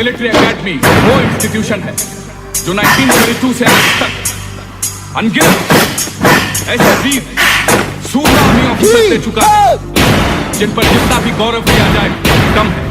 Military academy वो institution है जो 1932 से आज तक अनगिनत ऐसे वीर सूरना आर्मी ऑफिसर दे चुका है जिन पर जितना भी गौरव किया जाए कम है।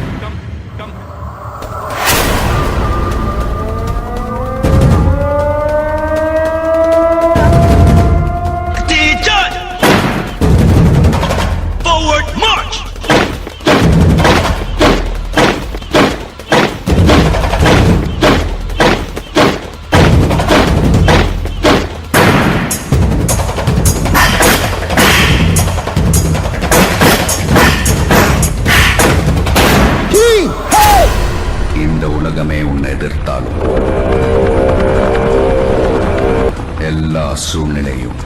எல்லா சூழ்நிலையும்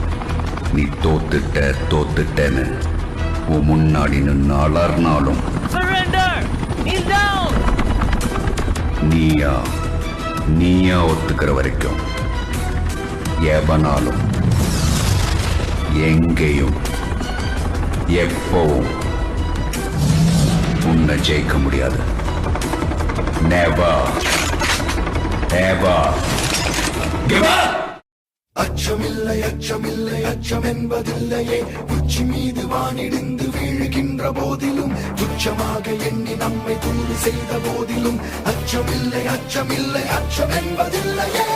நீ தோத்துட்டேன்னு உன் முன்னாடி நின்று அலர்னாலும் நீயா ஒத்துக்கிற வரைக்கும் எவனாலும் எங்கேயும் எப்பவும் உன்னை ஜெயிக்க முடியாது. Never ever give up. அச்சமில்லை அச்சமில்லை அச்சம் என்பதில்லையே உச்சி மீது வானிடிந்து வீழுகின்ற போதிலும் துச்சமாக எண்ணி நம்மை தூது செய்த போதிலும் அச்சமில்லை அச்சமில்லை அச்சம் என்பதில்லையே.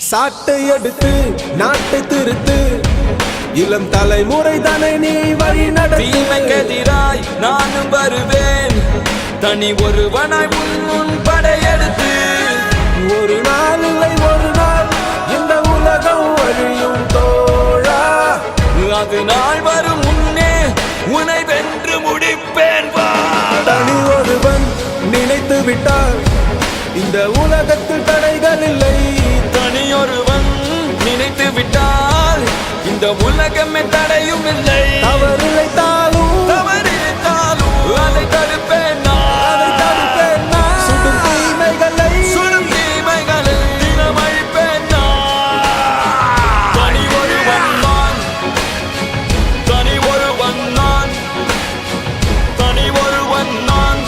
சாட்டை எடுத்து நாட்டை திருத்து இளம் தலைமுறை தானே நீ வழி நடத்தீமைக்கெதிராய் நானும் வருவேன் தனி ஒருவனாய் முன் படையெடுத்து ஒரு நாள் இல்லை ஒரு நாள் இந்த உலகம் வழியும் தோழா அது நாள் வரும் முன்னே உன்னை வென்று முடிப்பேன். தனி ஒருவன் நினைத்து விட்டால் இந்த உலகத்தில் தடைகள் இல்லை. தனியொருவன் நினைத்து விட்டால் இந்த உலகமே தடையும் இல்லை. தவறிழைத்தாலும் அதை தடுப்பேன் சுடும் தீமைகளை தினமழிப்பேன். தனி ஒருவன் நான்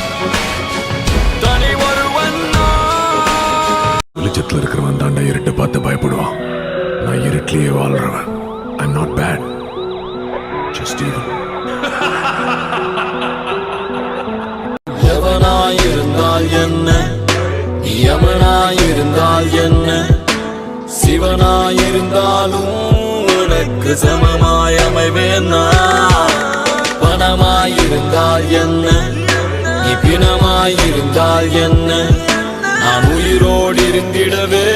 வெளிச்சத்தில் இருக்கிறவன் தாண்டா இருட்டை பார்த்து பயப்படுவான். நான் இருட்டிலேயே வாழ்றவன். I'm not bad, just evil. எவனாயிருந்தால் என்ன, யமனாயிருந்தால் என்ன, சிவனாயிருந்தாலும் உனக்கு சமமாய் அமைவேன் நான். பணமாயிருந்தால் என்ன, பிணமாயிருந்தால் என்ன, நான் உயிரோடு இருந்திடவே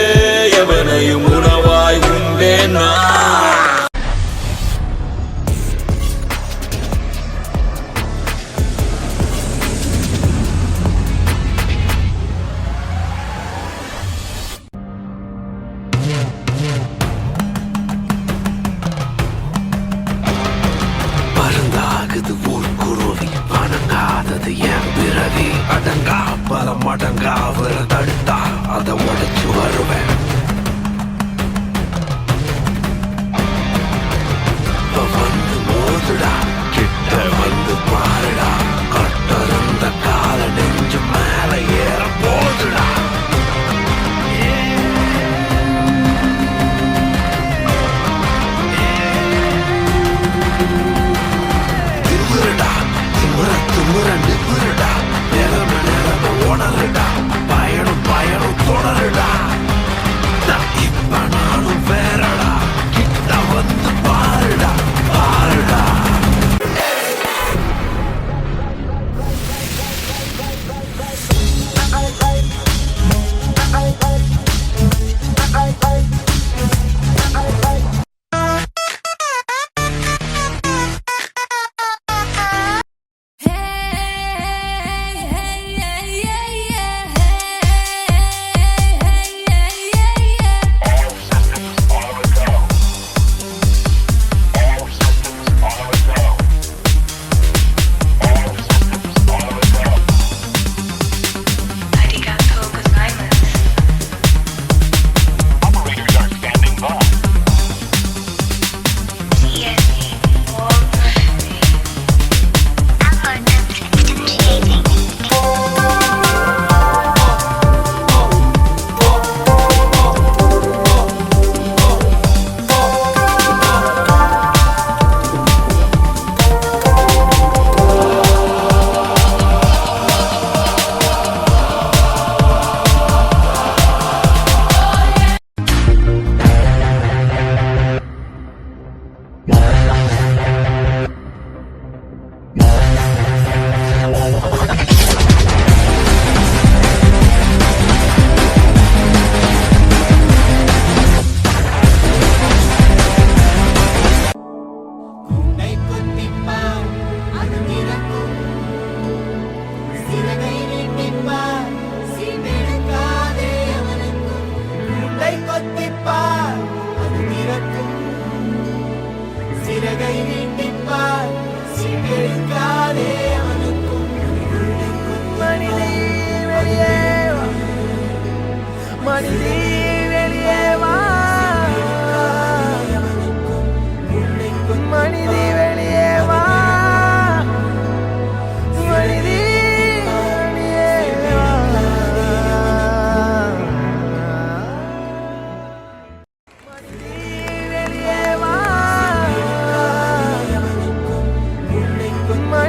எவனையும் உணவாய் உண்டேன் நான். பருந்தாகுது ஊர்குருவி, வணங்காதது என் பிறவி. அடங்கா பல மடங்கா அவர தடுத்தா அதை உடைச்சு வருவேன். வந்து மோதுடா, கிட்ட வந்து பாருடா, கட்டறந்த கால நெஞ்சு மேல ஏற போதுடா. திமுறடா, திமுற நிமுறடா, நிலம உணருடா, பயணம் தொடருடா. இப்ப நானும் வேறடா, கிட்ட வந்து பாருடா.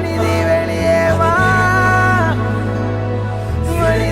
மனிதே